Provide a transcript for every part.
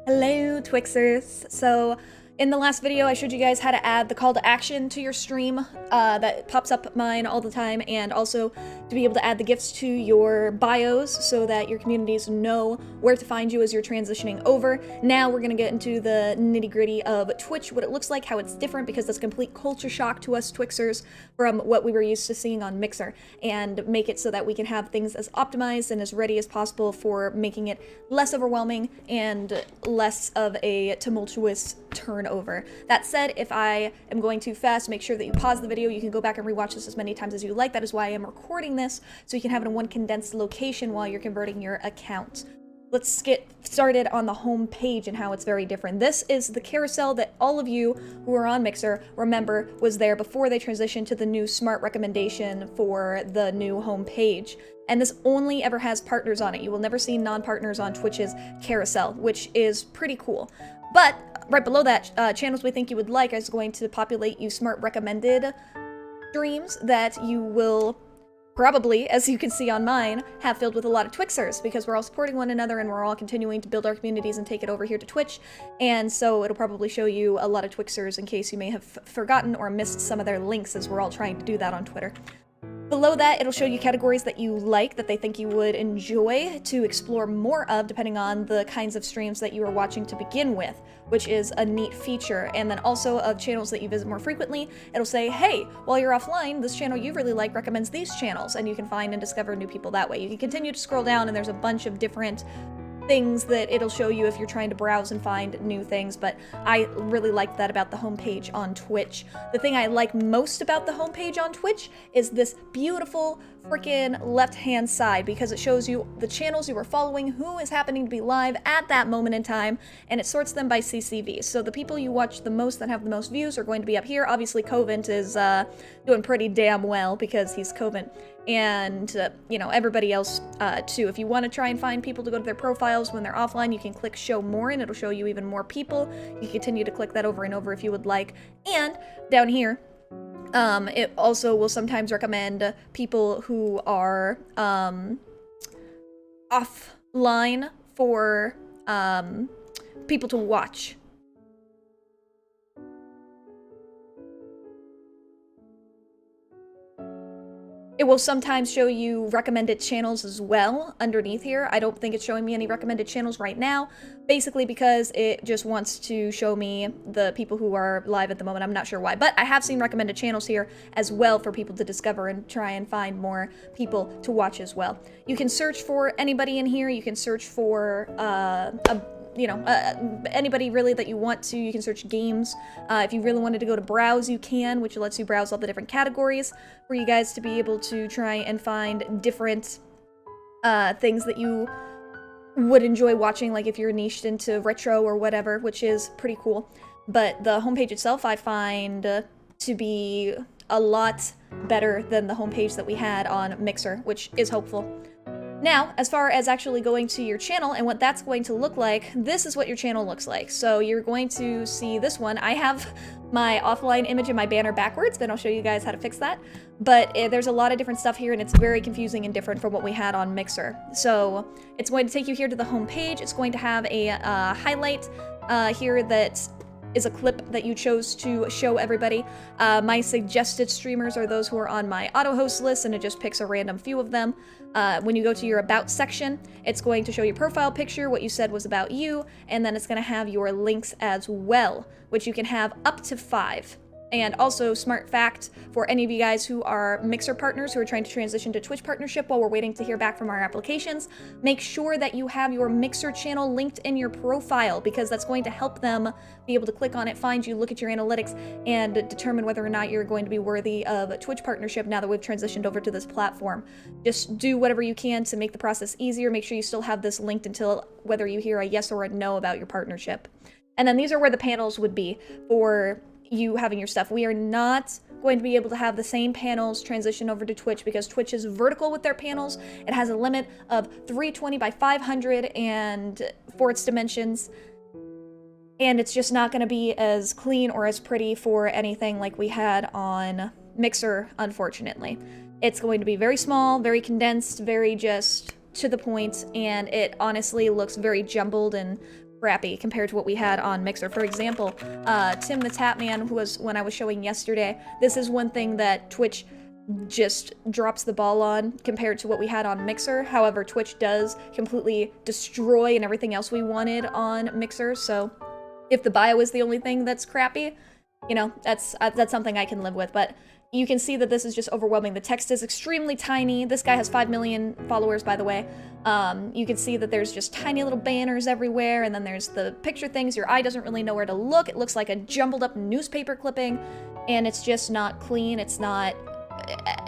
Hello, Twixers. So, in the last video, I showed you guys how to add the call to action to your stream that pops up mine all the time, and also to be able to add the gifts to your bios so that your communities know where to find you as you're transitioning over. Now we're going to get into the nitty-gritty of Twitch, what it looks like, how it's different, because that's a complete culture shock to us Twixers from what we were used to seeing on Mixer, and make it so that we can have things as optimized and as ready as possible for making it less overwhelming and less of a tumultuous turnover. That said, if I am going too fast, make sure that you pause the video. You can go back and rewatch this as many times as you like. That is why I am recording this, so you can have it in one condensed location while you're converting your account. Let's get started on the home page and how it's very different. This is the carousel that all of you who are on Mixer remember was there before they transitioned to the new smart recommendation for the new home page. And this only ever has partners on it. You will never see non-partners on Twitch's carousel, which is pretty cool. But right below that, channels we think you would like is going to populate you smart recommended streams that you will probably, as you can see on mine, have filled with a lot of Twixers, because we're all supporting one another and we're all continuing to build our communities and take it over here to Twitch. And so it'll probably show you a lot of Twixers in case you may have forgotten or missed some of their links, as we're all trying to do that on Twitter. Below that, it'll show you categories that you like, that they think you would enjoy to explore more of, depending on the kinds of streams that you are watching to begin with, which is a neat feature. And then also of channels that you visit more frequently, it'll say, hey, while you're offline, this channel you really like recommends these channels, and you can find and discover new people that way. You can continue to scroll down, and there's a bunch of different things that it'll show you if you're trying to browse and find new things, but I really like that about the homepage on Twitch. The thing I like most about the homepage on Twitch is this beautiful freaking left-hand side, because it shows you the channels you are following, who is happening to be live at that moment in time, and it sorts them by CCV. So the people you watch the most that have the most views are going to be up here. Obviously, Covent is doing pretty damn well because he's Covent. And, you know, everybody else, too. If you want to try and find people to go to their profiles when they're offline, you can click Show More, and it'll show you even more people. You can continue to click that over and over if you would like. And down here, it also will sometimes recommend people who are offline for people to watch. It will sometimes show you recommended channels as well underneath here. I don't think it's showing me any recommended channels right now, basically because it just wants to show me the people who are live at the moment. I'm not sure why, but I have seen recommended channels here as well for people to discover and try and find more people to watch as well. You can search for anybody in here. You can search for anybody really that you want to. You can search games. If you really wanted to go to browse, you can, which lets you browse all the different categories for you guys to be able to try and find different things that you would enjoy watching, like if you're niched into retro or whatever, which is pretty cool. But the homepage itself I find to be a lot better than the homepage that we had on Mixer, which is hopeful. Now, as far as actually going to your channel and what that's going to look like, this is what your channel looks like. So you're going to see this one. I have my offline image and my banner backwards, then I'll show you guys how to fix that. But there's a lot of different stuff here, and it's very confusing and different from what we had on Mixer. So it's going to take you here to the home page. It's going to have a highlight here that is a clip that you chose to show everybody. My suggested streamers are those who are on my auto host list, and it just picks a random few of them. When you go to your About section, it's going to show your profile picture, what you said was about you, and then it's going to have your links as well, which you can have up to 5. And also, smart fact for any of you guys who are Mixer partners who are trying to transition to Twitch partnership while we're waiting to hear back from our applications, make sure that you have your Mixer channel linked in your profile, because that's going to help them be able to click on it, find you, look at your analytics, and determine whether or not you're going to be worthy of Twitch partnership now that we've transitioned over to this platform. Just do whatever you can to make the process easier. Make sure you still have this linked until whether you hear a yes or a no about your partnership. And then these are where the panels would be for you having your stuff. We are not going to be able to have the same panels transition over to Twitch because Twitch is vertical with their panels. It has a limit of 320 by 500 and for its dimensions. And it's just not going to be as clean or as pretty for anything like we had on Mixer, unfortunately. It's going to be very small, very condensed, very just to the point, and it honestly looks very jumbled and crappy compared to what we had on Mixer. For example, Tim the Tapman, who was when I was showing yesterday, this is one thing that Twitch just drops the ball on compared to what we had on Mixer. However, Twitch does completely destroy and everything else we wanted on Mixer. So if the bio is the only thing that's crappy, you know, that's something I can live with. But you can see that this is just overwhelming. The text is extremely tiny. This guy has 5 million followers, by the way. You can see that there's just tiny little banners everywhere, and then there's the picture things. Your eye doesn't really know where to look. It looks like a jumbled up newspaper clipping, and it's just not clean. It's not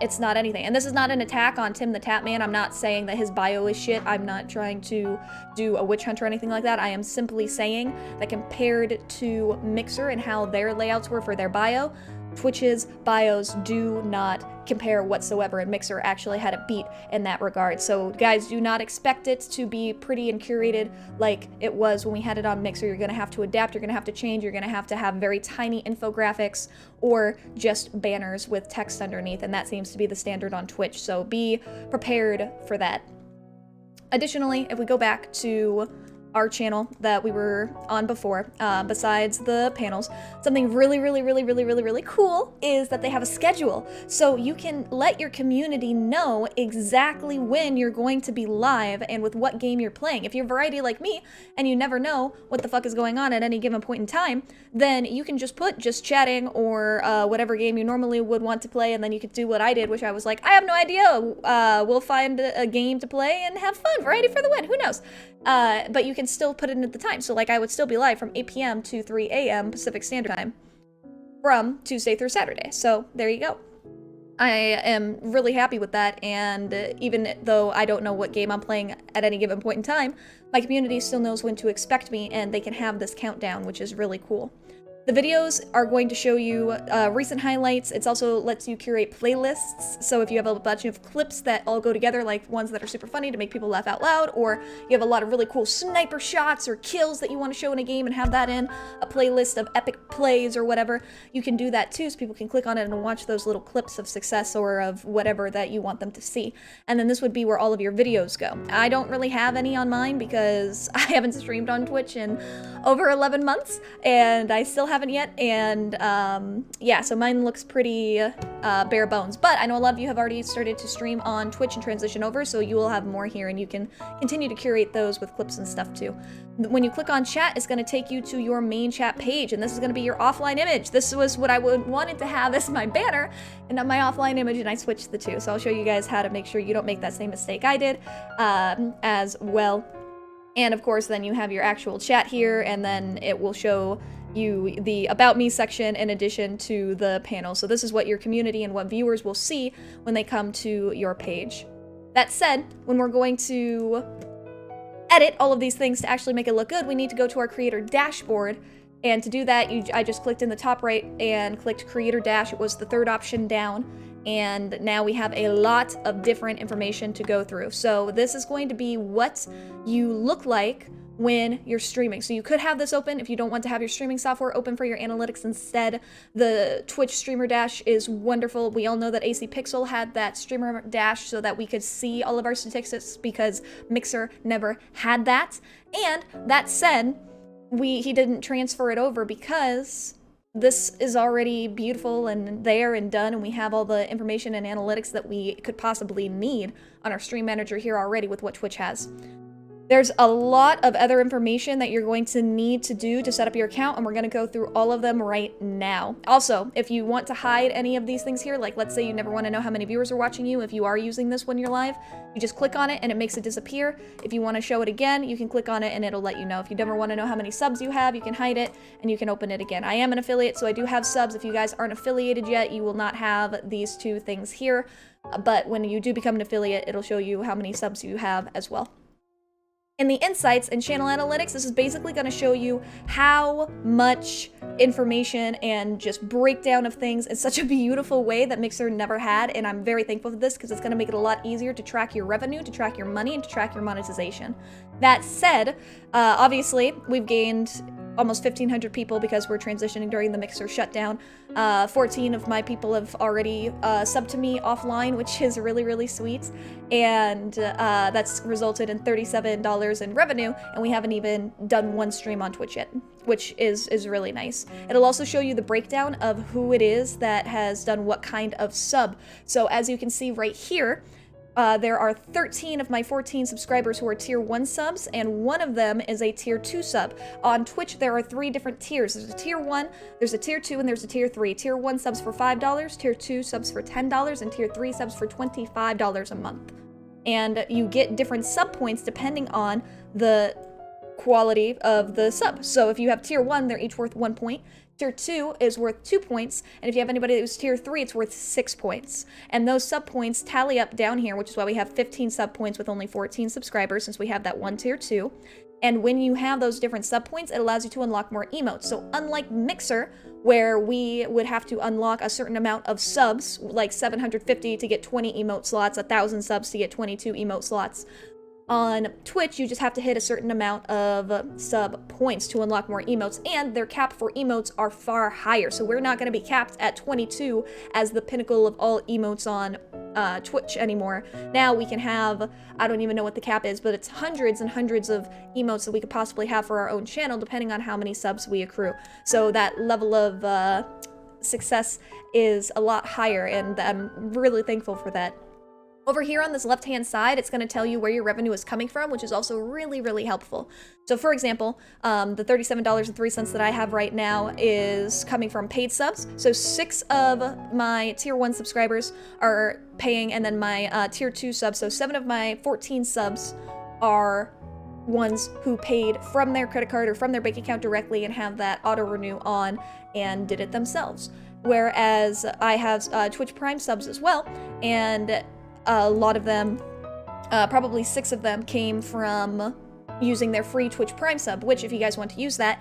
anything. And this is not an attack on Tim the Tapman. I'm not saying that his bio is shit. I'm not trying to do a witch hunt or anything like that. I am simply saying that compared to Mixer and how their layouts were for their bio, Twitch's bios do not compare whatsoever, and Mixer actually had it beat in that regard. So guys, do not expect it to be pretty and curated like it was when we had it on Mixer. You're gonna have to adapt, you're gonna have to change, you're gonna have to have very tiny infographics or just banners with text underneath, and that seems to be the standard on Twitch, so be prepared for that. Additionally, if we go back to our channel that we were on before, besides the panels, something really cool is that they have a schedule. So you can let your community know exactly when you're going to be live and with what game you're playing. If you're variety like me and you never know what the fuck is going on at any given point in time, then you can just put just chatting or whatever game you normally would want to play, and then you could do what I did, which I was like, I have no idea. We'll find a game to play and have fun. Variety for the win. Who knows? But you can still put it in at the time. So like I would still be live from 8 p.m. to 3 a.m. Pacific Standard Time from Tuesday through Saturday. So there you go. I am really happy with that, and even though I don't know what game I'm playing at any given point in time, my community still knows when to expect me, and they can have this countdown, which is really cool. The videos are going to show you recent highlights. It also lets you curate playlists. So if you have a bunch of clips that all go together, like ones that are super funny to make people laugh out loud, or you have a lot of really cool sniper shots or kills that you want to show in a game and have that in a playlist of epic plays or whatever, you can do that too, so people can click on it and watch those little clips of success or of whatever that you want them to see. And then this would be where all of your videos go. I don't really have any on mine because I haven't streamed on Twitch in over 11 months, and I still haven't yet, and yeah, so mine looks pretty bare bones, but I know a lot of you have already started to stream on Twitch and transition over, so you will have more here, and you can continue to curate those with clips and stuff too. When you click on chat, it's going to take you to your main chat page, and this is going to be your offline image. This was what I wanted to have as my banner, and not my offline image, and I switched the two, so I'll show you guys how to make sure you don't make that same mistake I did as well. And of course, then you have your actual chat here, and then it will show you the About Me section in addition to the panel. So this is what your community and what viewers will see when they come to your page. That said, when we're going to edit all of these things to actually make it look good, we need to go to our creator dashboard. And to do that, I just clicked in the top right and clicked Creator Dash. It was the third option down. And now we have a lot of different information to go through. So this is going to be what you look like when you're streaming. So you could have this open if you don't want to have your streaming software open for your analytics instead. The Twitch Streamer Dash is wonderful. We all know that AC Pixel had that Streamer Dash so that we could see all of our statistics because Mixer never had that. And that said, he didn't transfer it over because this is already beautiful and there and done, and we have all the information and analytics that we could possibly need on our stream manager here already with what Twitch has. There's a lot of other information that you're going to need to do to set up your account, and we're going to go through all of them right now. Also, if you want to hide any of these things here, like let's say you never want to know how many viewers are watching you, if you are using this when you're live, you just click on it and it makes it disappear. If you want to show it again, you can click on it and it'll let you know. If you never want to know how many subs you have, you can hide it and you can open it again. I am an affiliate, so I do have subs. If you guys aren't affiliated yet, you will not have these two things here, but when you do become an affiliate, it'll show you how many subs you have as well. In the Insights and Channel Analytics, this is basically going to show you how much information and just breakdown of things in such a beautiful way that Mixer never had, and I'm very thankful for this because it's going to make it a lot easier to track your revenue, to track your money, and to track your monetization. That said, obviously, we've gained almost 1,500 people because we're transitioning during the Mixer shutdown. 14 of my people have already subbed to me offline, which is really, really sweet. And that's resulted in $37 in revenue, and we haven't even done one stream on Twitch yet, which is really nice. It'll also show you the breakdown of who it is that has done what kind of sub. So as you can see right here, there are 13 of my 14 subscribers who are tier 1 subs, and one of them is a tier 2 sub. On Twitch, there are 3 different tiers. There's a tier 1, there's a tier 2, and there's a tier 3. Tier 1 subs for $5, tier 2 subs for $10, and tier 3 subs for $25 a month. And you get different sub points depending on the quality of the sub. So if you have tier 1, they're each worth 1 point. Tier 2 is worth 2 points, and if you have anybody who's tier 3, it's worth 6 points. And those sub points tally up down here, which is why we have 15 sub points with only 14 subscribers, since we have that one tier 2. And when you have those different sub points, it allows you to unlock more emotes. So unlike Mixer, where we would have to unlock a certain amount of subs, like 750 to get 20 emote slots, 1,000 subs to get 22 emote slots, on Twitch, you just have to hit a certain amount of sub points to unlock more emotes, and their cap for emotes are far higher. So we're not going to be capped at 22 as the pinnacle of all emotes on Twitch anymore. Now we can have, I don't even know what the cap is, but it's hundreds and hundreds of emotes that we could possibly have for our own channel, depending on how many subs we accrue. So that level of success is a lot higher, and I'm really thankful for that. Over here on this left-hand side, it's going to tell you where your revenue is coming from, which is also really, really helpful. So for example, the $37.03 that I have right now is coming from paid subs. So 6 of my tier 1 subscribers are paying, and then my tier 2 subs, so 7 of my 14 subs are ones who paid from their credit card or from their bank account directly and have that auto-renew on and did it themselves. Whereas I have Twitch Prime subs as well, and a lot of them, probably 6 of them, came from using their free Twitch Prime sub, which if you guys want to use that,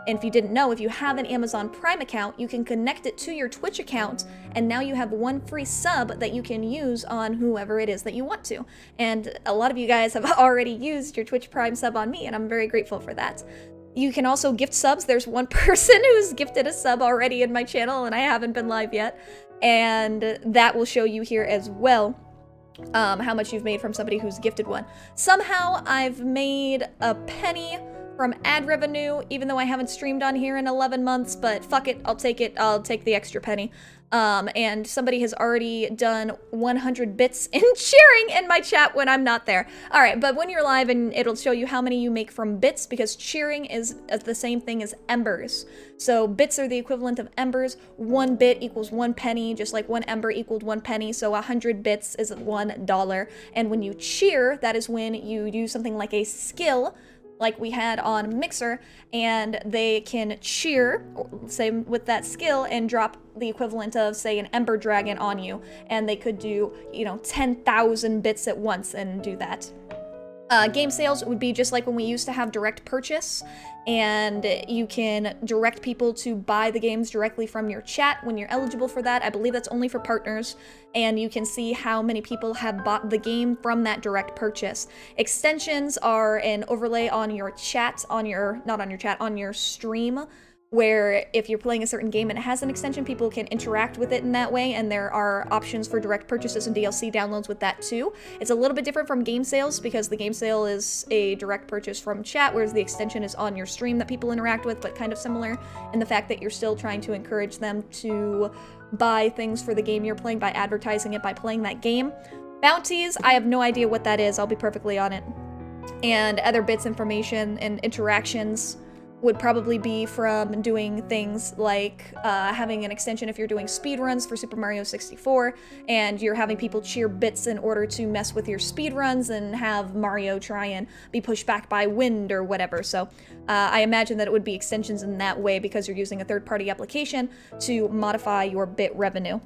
and if you didn't know, if you have an Amazon Prime account, you can connect it to your Twitch account, and now you have 1 free sub that you can use on whoever it is that you want to. And a lot of you guys have already used your Twitch Prime sub on me, and I'm very grateful for that. You can also gift subs. There's one person who's gifted a sub already in my channel, and I haven't been live yet, and that will show you here as well. How much you've made from somebody who's gifted one. Somehow I've made a penny from ad revenue, even though I haven't streamed on here in 11 months, but fuck it, I'll take it. I'll take the extra penny. And somebody has already done 100 bits in cheering in my chat when I'm not there. All right, but when you're live, and it'll show you how many you make from bits, because cheering is the same thing as embers. So bits are the equivalent of embers. 1 bit equals 1 penny, just like 1 ember equaled 1 penny. So 100 bits is $1. And when you cheer, that is when you do something like a skill, like we had on Mixer, and they can cheer, say with that skill, and drop the equivalent of, say, an Ember Dragon on you, and they could do, you know, 10,000 bits at once and do that. Game sales would be just like when we used to have direct purchase, and you can direct people to buy the games directly from your chat when you're eligible for that. I believe that's only for partners, and you can see how many people have bought the game from that direct purchase. Extensions are an overlay on your chat, on your stream, where if you're playing a certain game and it has an extension, people can interact with it in that way, and there are options for direct purchases and DLC downloads with that too. It's a little bit different from game sales, because the game sale is a direct purchase from chat, whereas the extension is on your stream that people interact with, but kind of similar in the fact that you're still trying to encourage them to buy things for the game you're playing by advertising it by playing that game. Bounties, I have no idea what that is, I'll be perfectly on it. And other bits, information, and interactions would probably be from doing things like having an extension if you're doing speedruns for Super Mario 64, and you're having people cheer bits in order to mess with your speedruns and have Mario try and be pushed back by wind or whatever. So I imagine that it would be extensions in that way, because you're using a third-party application to modify your bit revenue.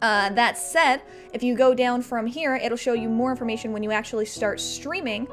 That said, if you go down from here, it'll show you more information when you actually start streaming,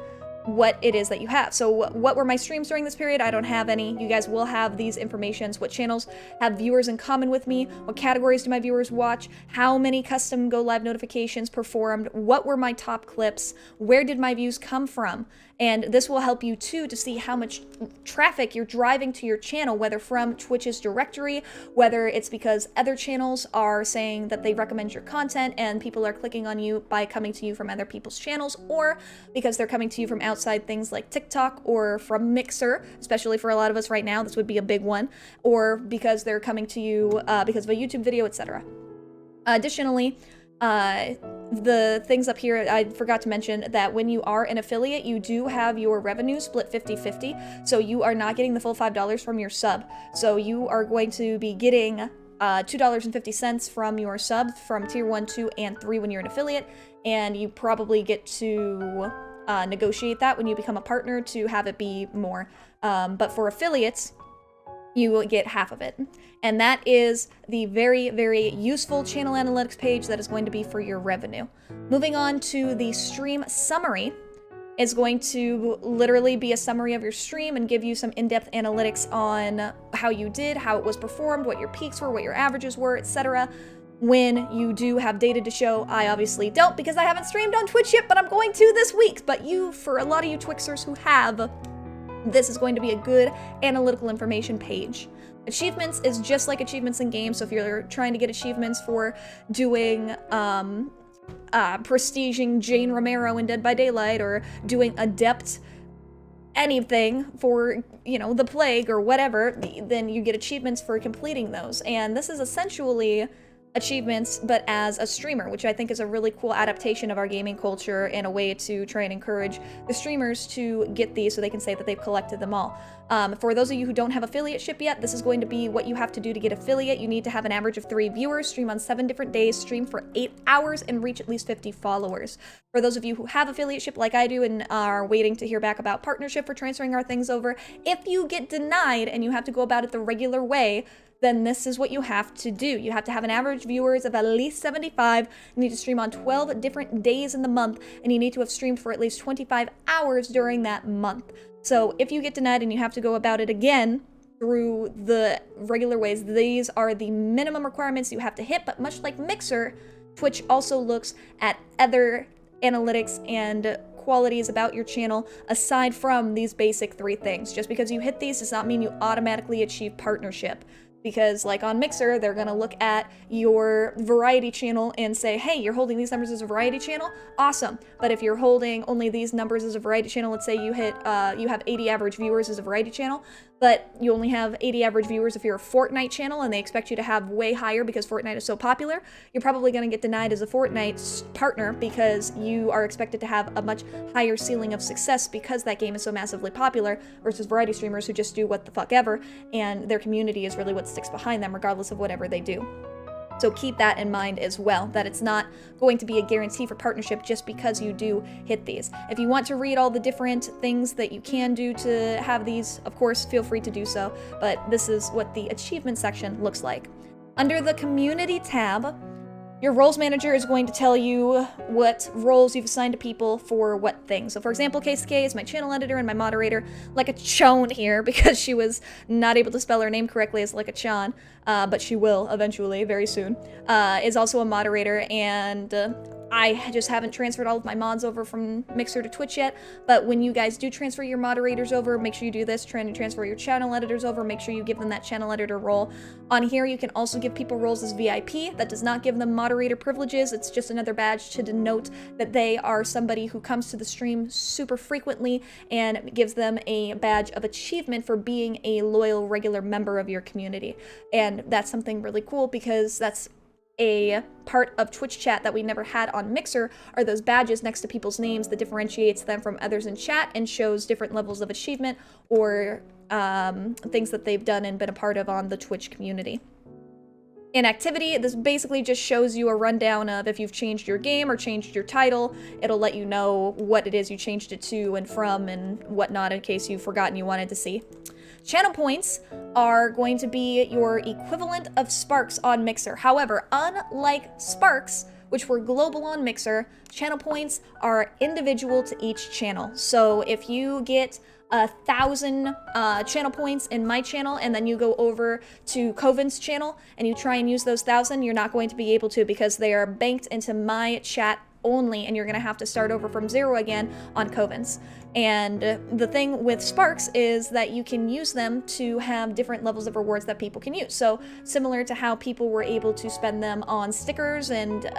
what it is that you have. So what were my streams during this period? I don't have any. You guys will have these informations. What channels have viewers in common with me? What categories do my viewers watch? How many custom go live notifications performed? What were my top clips? Where did my views come from? And this will help you too to see how much traffic you're driving to your channel, whether from Twitch's directory, whether it's because other channels are saying that they recommend your content and people are clicking on you by coming to you from other people's channels, or because they're coming to you from outside things like TikTok or from Mixer, especially for a lot of us right now, this would be a big one, or because they're coming to you because of a YouTube video, etc. Additionally, the things up here, I forgot to mention that when you are an affiliate, you do have your revenue split 50-50, so you are not getting the full $5 from your sub. So you are going to be getting $2.50 from your sub from tier 1, 2, and 3 when you're an affiliate, and you probably get to negotiate that when you become a partner to have it be more. But for affiliates, you will get half of it. And that is the very, very useful channel analytics page that is going to be for your revenue. Moving on to the stream summary is going to literally be a summary of your stream and give you some in-depth analytics on how you did, how it was performed, what your peaks were, what your averages were, etc. When you do have data to show. I obviously don't because I haven't streamed on Twitch yet, but I'm going to this week. But for a lot of you Twixers who have, this is going to be a good analytical information page. Achievements is just like achievements in games, so if you're trying to get achievements for doing prestiging Jane Romero in Dead by Daylight, or doing adept anything for, you know, the plague or whatever, then you get achievements for completing those. And this is essentially achievements, but as a streamer, which I think is a really cool adaptation of our gaming culture and a way to try and encourage the streamers to get these so they can say that they've collected them all. For those of you who don't have affiliateship yet, this is going to be what you have to do to get affiliate. You need to have an average of 3 viewers, stream on 7 different days, stream for 8 hours, and reach at least 50 followers. For those of you who have affiliateship like I do and are waiting to hear back about partnership for transferring our things over, if you get denied and you have to go about it the regular way, then this is what you have to do. You have to have an average viewers of at least 75, you need to stream on 12 different days in the month, and you need to have streamed for at least 25 hours during that month. So if you get denied and you have to go about it again through the regular ways, these are the minimum requirements you have to hit, but much like Mixer, Twitch also looks at other analytics and qualities about your channel aside from these basic 3 things. Just because you hit these does not mean you automatically achieve partnership. Because like on Mixer, they're gonna look at your variety channel and say, hey, you're holding these numbers as a variety channel? Awesome. But if you're holding only these numbers as a variety channel, let's say you have 80 average viewers as a variety channel, but you only have 80 average viewers if you're a Fortnite channel and they expect you to have way higher because Fortnite is so popular, you're probably gonna get denied as a Fortnite partner because you are expected to have a much higher ceiling of success because that game is so massively popular versus variety streamers who just do what the fuck ever, and their community is really what sticks behind them regardless of whatever they do. So keep that in mind as well, that it's not going to be a guarantee for partnership just because you do hit these. If you want to read all the different things that you can do to have these, of course, feel free to do so, but this is what the achievement section looks like. Under the community tab, your roles manager is going to tell you what roles you've assigned to people for what things. So for example, KSK is my channel editor and my moderator, like a Chon here, because she was not able to spell her name correctly as like a Chan, but she will eventually, very soon, is also a moderator, and I just haven't transferred all of my mods over from Mixer to Twitch yet, but when you guys do transfer your moderators over, make sure you do this, trying to transfer your channel editors over, make sure you give them that channel editor role. On here, you can also give people roles as VIP. That does not give them moderator privileges. It's just another badge to denote that they are somebody who comes to the stream super frequently, and gives them a badge of achievement for being a loyal, regular member of your community. And that's something really cool because that's a part of Twitch chat that we never had on Mixer, are those badges next to people's names that differentiates them from others in chat and shows different levels of achievement or things that they've done and been a part of on the Twitch community. In activity, this basically just shows you a rundown of if you've changed your game or changed your title. It'll let you know what it is you changed it to and from and whatnot in case you've forgotten you wanted to see. Channel points are going to be your equivalent of Sparks on Mixer. However, unlike Sparks, which were global on Mixer. Channel points are individual to each channel. So if you get 1,000 channel points in my channel, and then you go over to Coven's channel and you try and use those 1,000, you're not going to be able to, because they are banked into my chat only, and you're gonna have to start over from 0 again on Coven's. And the thing with Sparks is that you can use them to have different levels of rewards that people can use. So similar to how people were able to spend them on stickers and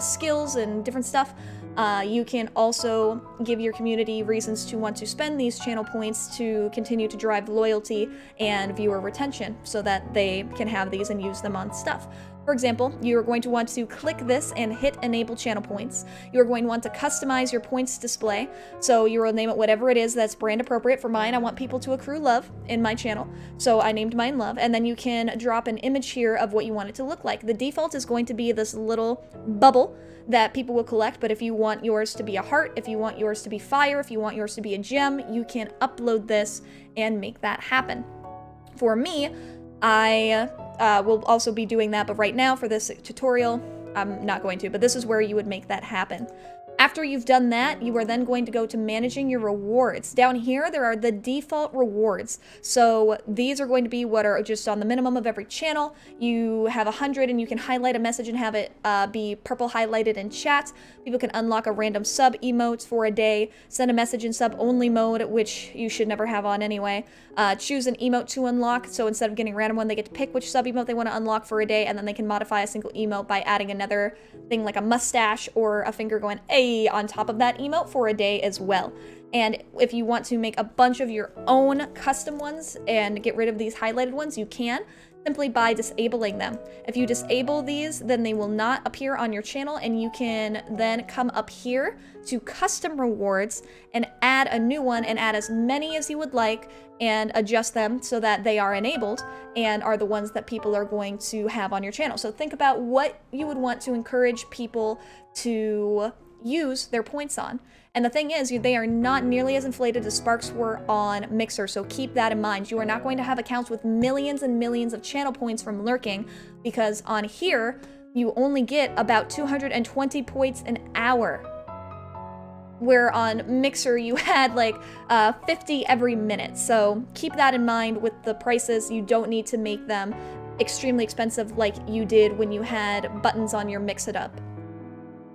skills and different stuff, you can also give your community reasons to want to spend these channel points to continue to drive loyalty and viewer retention, so that they can have these and use them on stuff. For example, you're going to want to click this and hit enable channel points. You're going to want to customize your points display. So you will name it whatever it is that's brand appropriate. For mine, I want people to accrue love in my channel, so I named mine love. And then you can drop an image here of what you want it to look like. The default is going to be this little bubble that people will collect, but if you want yours to be a heart, if you want yours to be fire, if you want yours to be a gem, you can upload this and make that happen. For me, I will also be doing that, but right now for this tutorial, I'm not going to, but this is where you would make that happen. After you've done that, you are then going to go to managing your rewards. Down here, there are the default rewards. So these are going to be what are just on the minimum of every channel. You have 100 and you can highlight a message and have it be purple highlighted in chat. People can unlock a random sub emotes for a day, send a message in sub only mode, which you should never have on anyway. Choose an emote to unlock. So instead of getting a random one, they get to pick which sub emote they want to unlock for a day, and then they can modify a single emote by adding another thing like a mustache or a finger going, "Hey," on top of that emote for a day as well. And if you want to make a bunch of your own custom ones and get rid of these highlighted ones, you can, simply by disabling them. If you disable these, then they will not appear on your channel, and you can then come up here to custom rewards and add a new one and add as many as you would like and adjust them so that they are enabled and are the ones that people are going to have on your channel. So think about what you would want to encourage people to use their points on. And the thing is, they are not nearly as inflated as Sparks were on Mixer, so keep that in mind. You are not going to have accounts with millions and millions of channel points from lurking, because on here, you only get about 220 points an hour, where on Mixer you had like 50 every minute. So keep that in mind with the prices. You don't need to make them extremely expensive like you did when you had buttons on your Mix It Up.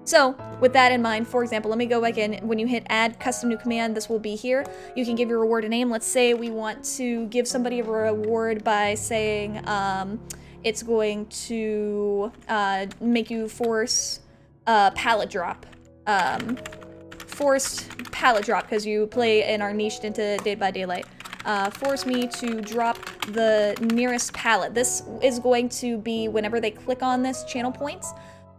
So with that in mind, for example, let me go back in. When you hit add custom new command, this will be here. You can give your reward a name. Let's say we want to give somebody a reward by saying it's going to make you force a pallet drop. Forced pallet drop, because you play and are niched into Dead by Daylight. Force me to drop the nearest pallet. This is going to be whenever they click on this channel points.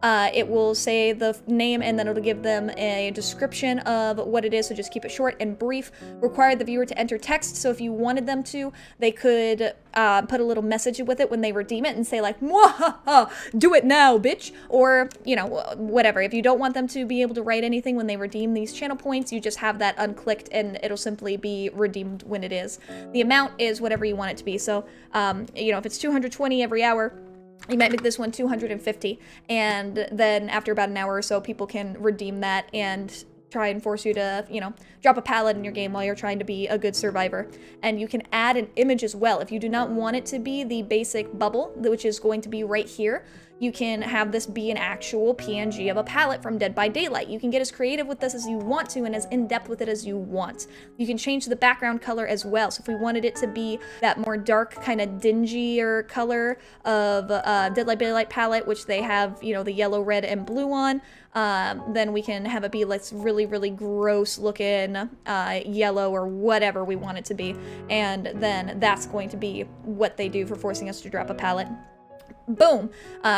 It will say the name, and then it'll give them a description of what it is, so just keep it short and brief. Require the viewer to enter text, so if you wanted them to, they could put a little message with it when they redeem it and say like, "Mwahaha, do it now, bitch," or, you know, whatever. If you don't want them to be able to write anything when they redeem these channel points, you just have that unclicked and it'll simply be redeemed when it is. The amount is whatever you want it to be, so, you know, if it's 220 every hour, you might make this one 250, and then after about an hour or so, people can redeem that and try and force you to, you know, drop a pallet in your game while you're trying to be a good survivor. And you can add an image as well. If you do not want it to be the basic bubble, which is going to be right here, you can have this be an actual PNG of a pallet from Dead by Daylight. You can get as creative with this as you want to and as in-depth with it as you want. You can change the background color as well. So if we wanted it to be that more dark, kind of dingier color of Dead by Daylight palette, which they have, you know, the yellow, red, and blue on, then we can have it be like really, really gross looking yellow or whatever we want it to be. And then that's going to be what they do for forcing us to drop a pallet. Boom.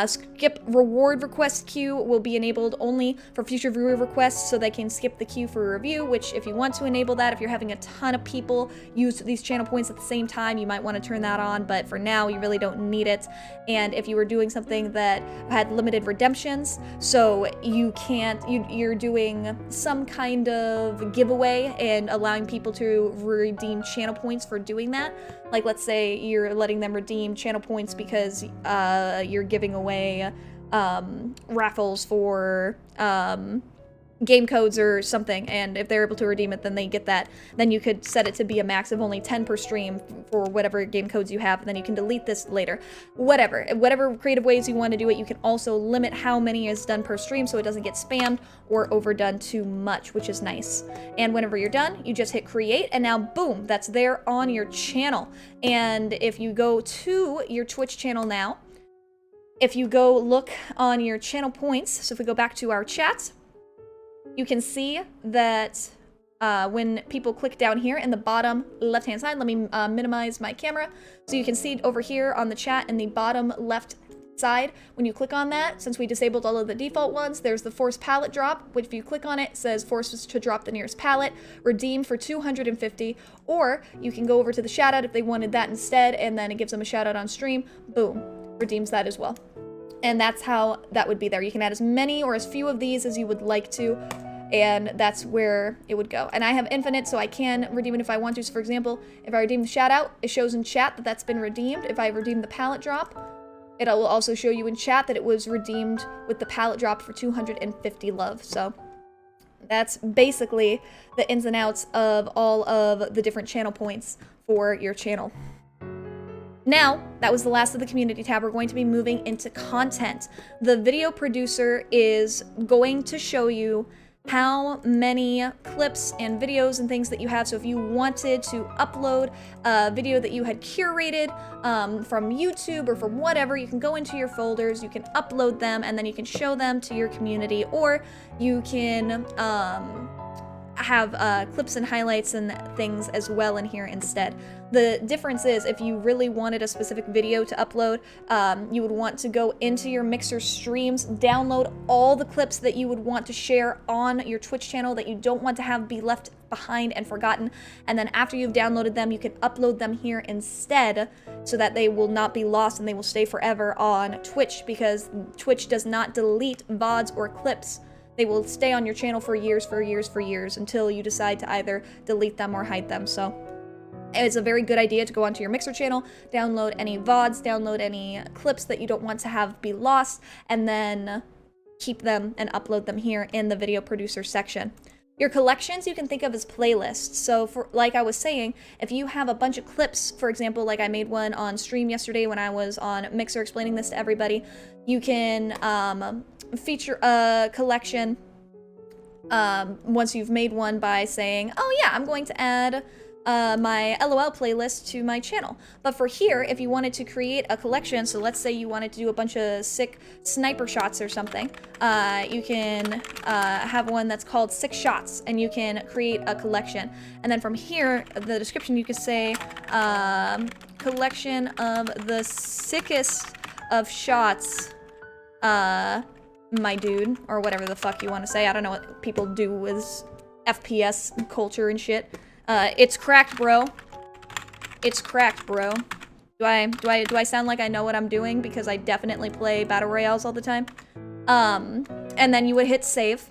Skip reward request queue will be enabled only for future viewer requests, so they can skip the queue for review, which if you want to enable that, if you're having a ton of people use these channel points at the same time, you might want to turn that on, but for now you really don't need it. And if you were doing something that had limited redemptions, so you can't, you're doing some kind of giveaway and allowing people to redeem channel points for doing that, like let's say you're letting them redeem channel points because you're giving away raffles for game codes or something, and if they're able to redeem it, then they get that. Then you could set it to be a max of only 10 per stream for whatever game codes you have, and then you can delete this later. Whatever creative ways you want to do it. You can also limit how many is done per stream so it doesn't get spammed or overdone too much, which is nice. And whenever you're done, you just hit create, and now boom, that's there on your channel. And if you go to your Twitch channel now, if you go look on your channel points, so if we go back to our chat, you can see that when people click down here in the bottom left-hand side, let me minimize my camera, so you can see over here on the chat in the bottom left side, when you click on that, since we disabled all of the default ones, there's the force pallet drop, which if you click on it, says forces to drop the nearest pallet, redeem for 250, or you can go over to the shout-out if they wanted that instead, and then it gives them a shout-out on stream, boom, redeems that as well. And that's how that would be there. You can add as many or as few of these as you would like to, and that's where it would go. And I have infinite, so I can redeem it if I want to. So for example, if I redeem the shout out, it shows in chat that that's been redeemed. If I redeem the pallet drop, it will also show you in chat that it was redeemed with the pallet drop for 250 love. So that's basically the ins and outs of all of the different channel points for your channel. Now, that was the last of the community tab. We're going to be moving into content. The video producer is going to show you how many clips and videos and things that you have. So if you wanted to upload a video that you had curated from YouTube or from whatever, you can go into your folders, you can upload them, and then you can show them to your community, or you can have clips and highlights and things as well in here instead. The difference is, if you really wanted a specific video to upload, you would want to go into your Mixer streams, download all the clips that you would want to share on your Twitch channel that you don't want to have be left behind and forgotten, and then after you've downloaded them, you can upload them here instead, so that they will not be lost and they will stay forever on Twitch, because Twitch does not delete VODs or clips. They will stay on your channel for years, until you decide to either delete them or hide them. So it's a very good idea to go onto your Mixer channel, download any VODs, download any clips that you don't want to have be lost, and then keep them and upload them here in the video producer section. Your collections you can think of as playlists. So for, like I was saying, if you have a bunch of clips, for example, like I made one on stream yesterday when I was on Mixer explaining this to everybody, you can feature a collection once you've made one by saying, oh yeah, I'm going to add my LOL playlist to my channel. But for here, if you wanted to create a collection, so let's say you wanted to do a bunch of sick sniper shots or something, you can have one that's called 6 shots, and you can create a collection. And then from here, the description, you could say collection of the sickest of shots, my dude, or whatever the fuck you want to say. I don't know what people do with FPS culture and shit. It's cracked, bro. It's cracked, bro. Do I sound like I know what I'm doing? Because I definitely play battle royales all the time. And then you would hit save.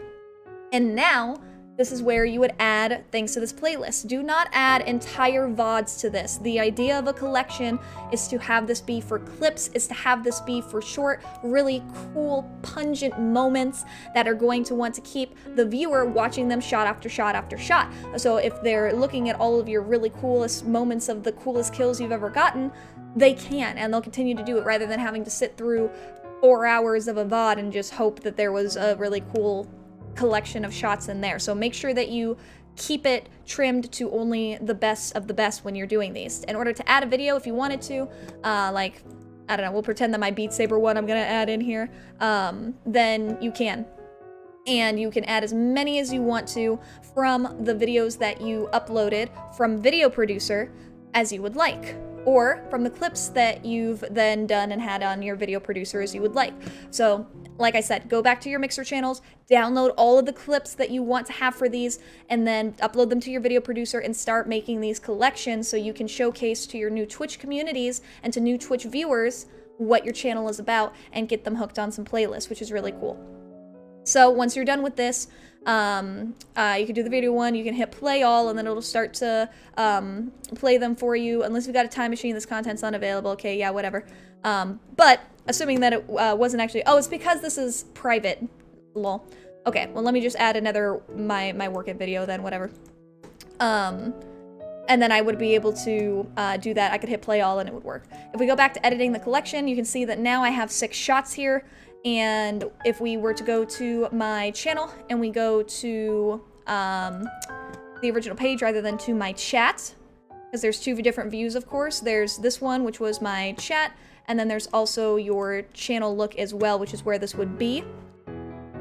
And now, this is where you would add things to this playlist. Do not add entire VODs to this. The idea of a collection is to have this be for clips, is to have this be for short, really cool, pungent moments that are going to want to keep the viewer watching them shot after shot after shot. So if they're looking at all of your really coolest moments of the coolest kills you've ever gotten, they can, and they'll continue to do it rather than having to sit through 4 hours of a VOD and just hope that there was a really cool collection of shots in there. So make sure that you keep it trimmed to only the best of the best when you're doing these. In order to add a video, if you wanted to, like, I don't know, we'll pretend that my Beat Saber one I'm gonna add in here, then you can. And you can add as many as you want to from the videos that you uploaded from Video Producer as you would like, or from the clips that you've then done and had on your Video Producer as you would like. So, like I said, go back to your Mixer channels, download all of the clips that you want to have for these, and then upload them to your Video Producer and start making these collections so you can showcase to your new Twitch communities and to new Twitch viewers what your channel is about and get them hooked on some playlists, which is really cool. So once you're done with this, you can do the video one, you can hit play all, and then it'll start to play them for you. Unless you've got a time machine, this content's unavailable. Okay, yeah, whatever. But assuming that it wasn't actually, oh, it's because this is private, lol. Okay, well, let me just add another, my workout video then, whatever. And then I would be able to do that. I could hit play all and it would work. If we go back to editing the collection, you can see that now I have 6 shots here. And if we were to go to my channel and we go to the original page rather than to my chat, because there's 2 different views, of course. There's this one, which was my chat, and then there's also your channel look as well, which is where this would be.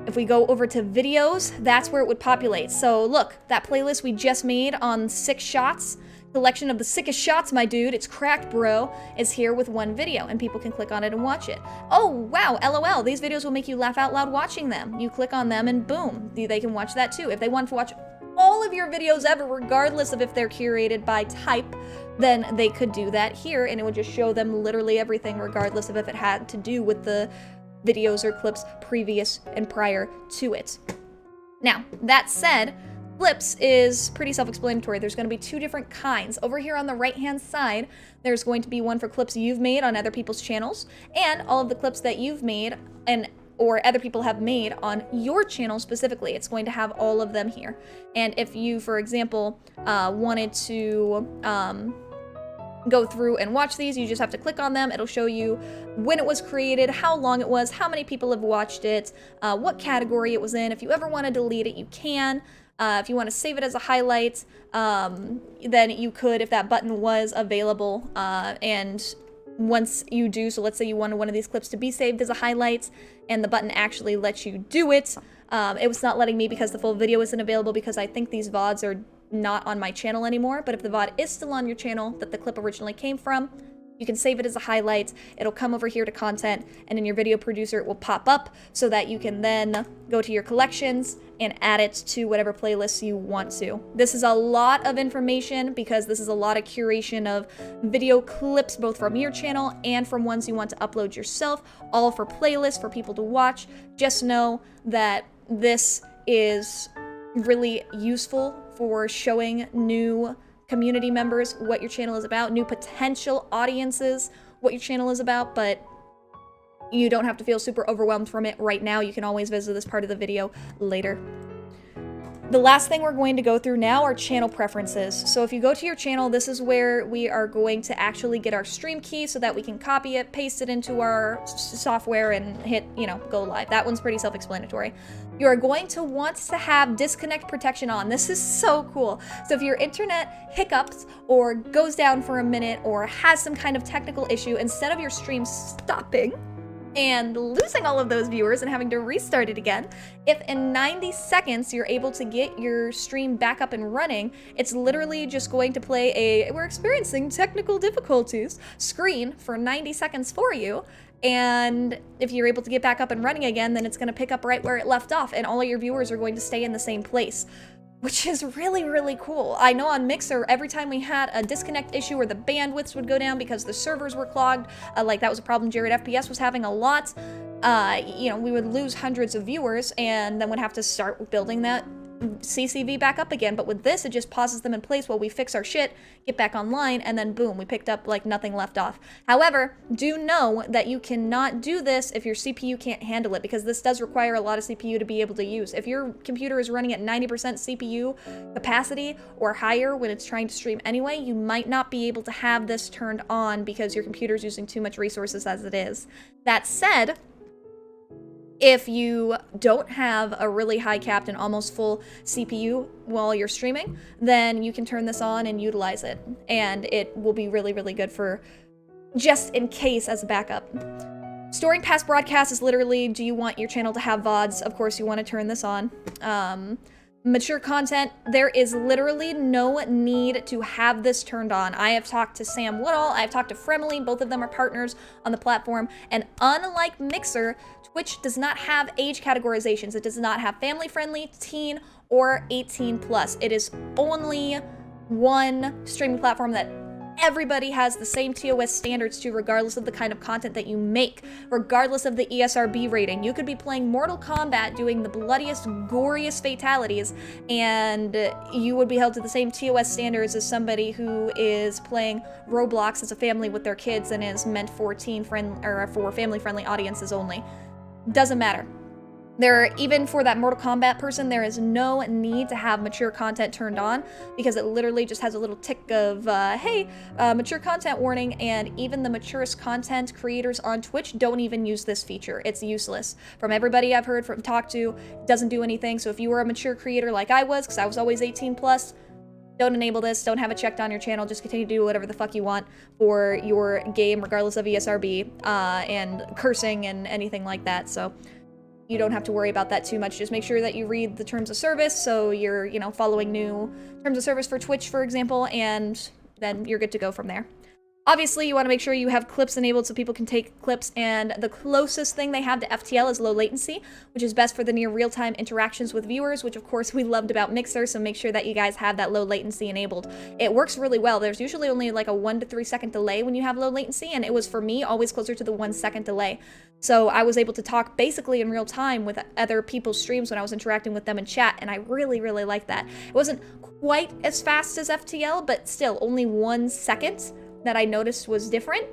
If we go over to videos, that's where it would populate. So look, that playlist we just made on 6 shots, collection of the sickest shots, my dude, it's cracked, bro, is here with 1 video, and people can click on it and watch it. Oh, wow, LOL, these videos will make you laugh out loud watching them. You click on them and boom, they can watch that too. If they want to watch all of your videos ever, regardless of if they're curated by type, then they could do that here, and it would just show them literally everything, regardless of if it had to do with the videos or clips previous and prior to it. Now, that said, clips is pretty self-explanatory. There's going to be 2 different kinds. Over here on the right-hand side, there's going to be one for clips you've made on other people's channels, and all of the clips that you've made or other people have made on your channel specifically. It's going to have all of them here. And if you, for example, wanted to go through and watch these, you just have to click on them. It'll show you when it was created, how long it was, how many people have watched it, what category it was in. If you ever want to delete it, you can. If you want to save it as a highlight, then you could if that button was available. And once you do, so let's say you wanted one of these clips to be saved as a highlight and the button actually lets you do it. It was not letting me because the full video isn't available, because I think these VODs are not on my channel anymore. But if the VOD is still on your channel that the clip originally came from, you can save it as a highlight. It'll come over here to content, and in your video producer it will pop up so that you can then go to your collections and add it to whatever playlists you want to. This is a lot of information because this is a lot of curation of video clips, both from your channel and from ones you want to upload yourself, all for playlists for people to watch. Just know that this is really useful for showing new community members what your channel is about, new potential audiences what your channel is about, but you don't have to feel super overwhelmed from it right now. You can always visit this part of the video later. The last thing we're going to go through now are channel preferences. So if you go to your channel, this is where we are going to actually get our stream key so that we can copy it, paste it into our software, and hit, go live. That one's pretty self-explanatory. You are going to want to have disconnect protection on. This is so cool. So if your internet hiccups or goes down for a minute or has some kind of technical issue, instead of your stream stopping and losing all of those viewers and having to restart it again, if in 90 seconds you're able to get your stream back up and running, it's literally just going to play a "we're experiencing technical difficulties" screen for 90 seconds for you. And if you're able to get back up and running again, then it's going to pick up right where it left off, and all of your viewers are going to stay in the same place, which is really, really cool. I know on Mixer, every time we had a disconnect issue where the bandwidths would go down because the servers were clogged, like that was a problem Jared FPS was having a lot, we would lose hundreds of viewers and then would have to start building that CCV back up again. But with this, it just pauses them in place while we fix our shit, get back online, and then boom, we picked up like nothing left off. However, do know that you cannot do this if your CPU can't handle it, because this does require a lot of CPU to be able to use. If your computer is running at 90% CPU capacity or higher when it's trying to stream anyway, you might not be able to have this turned on because your computer is using too much resources as it is. That said, if you don't have a really high capped and almost full CPU while you're streaming, then you can turn this on and utilize it. And it will be really, really good for just in case as a backup. Storing past broadcasts is literally, do you want your channel to have VODs? Of course, you want to turn this on. Mature content, there is literally no need to have this turned on. I have talked to Sam Woodall, I've talked to Fremily, both of them are partners on the platform, and unlike Mixer, Twitch does not have age categorizations. It does not have family-friendly, teen, or 18+. It is only one streaming platform that everybody has the same TOS standards too, regardless of the kind of content that you make, regardless of the ESRB rating. You could be playing Mortal Kombat doing the bloodiest, goriest fatalities, and you would be held to the same TOS standards as somebody who is playing Roblox as a family with their kids and is meant for for family-friendly audiences only. Doesn't matter. Even for that Mortal Kombat person, there is no need to have mature content turned on, because it literally just has a little tick of, hey, mature content warning, and even the maturest content creators on Twitch don't even use this feature. It's useless. From everybody I've heard talked to, it doesn't do anything. So if you were a mature creator like I was, because I was always 18 plus, don't enable this, don't have it checked on your channel, just continue to do whatever the fuck you want for your game, regardless of ESRB, and cursing and anything like that. So you don't have to worry about that too much. Just make sure that you read the terms of service, so you're, following new terms of service for Twitch, for example, and then you're good to go from there. Obviously, you want to make sure you have clips enabled so people can take clips, and the closest thing they have to FTL is low latency, which is best for the near real-time interactions with viewers, which of course we loved about Mixer, so make sure that you guys have that low latency enabled. It works really well. There's usually only like a 1 to 3 second delay when you have low latency, and it was, for me, always closer to the 1 second delay. So I was able to talk basically in real time with other people's streams when I was interacting with them in chat, and I really, really liked that. It wasn't quite as fast as FTL, but still, only 1 second that I noticed was different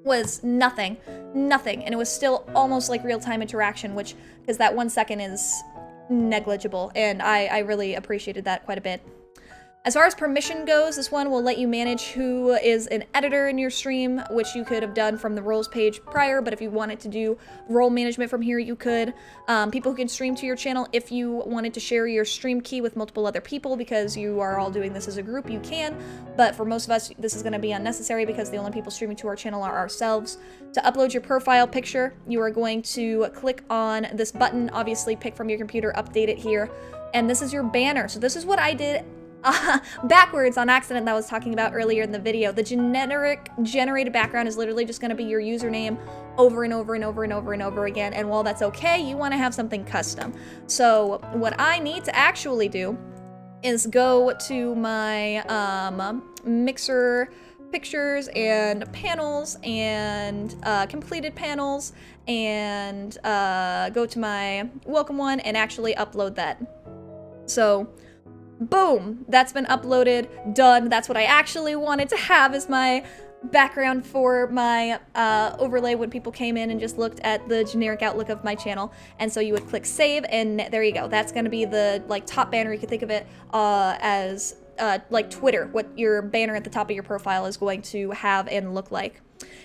was nothing, and it was still almost like real-time interaction, which, because that 1 second is negligible, and I really appreciated that quite a bit. As far as permission goes, this one will let you manage who is an editor in your stream, which you could have done from the roles page prior, but if you wanted to do role management from here, you could. People who can stream to your channel, if you wanted to share your stream key with multiple other people because you are all doing this as a group, you can, but for most of us, this is going to be unnecessary because the only people streaming to our channel are ourselves. To upload your profile picture, you are going to click on this button, obviously pick from your computer, update it here, and this is your banner. So this is what I did backwards on accident that I was talking about earlier in the video. The generic generated background is literally just going to be your username over and over and over and over and over again, and while that's okay, you want to have something custom. So what I need to actually do is go to my Mixer pictures and panels and completed panels, and go to my welcome one and actually upload that. So boom, that's been uploaded, done. That's what I actually wanted to have as my background for my overlay when people came in and just looked at the generic outlook of my channel. And so you would click save, and there you go. That's going to be the top banner. You could think of it as like Twitter, what your banner at the top of your profile is going to have and look like.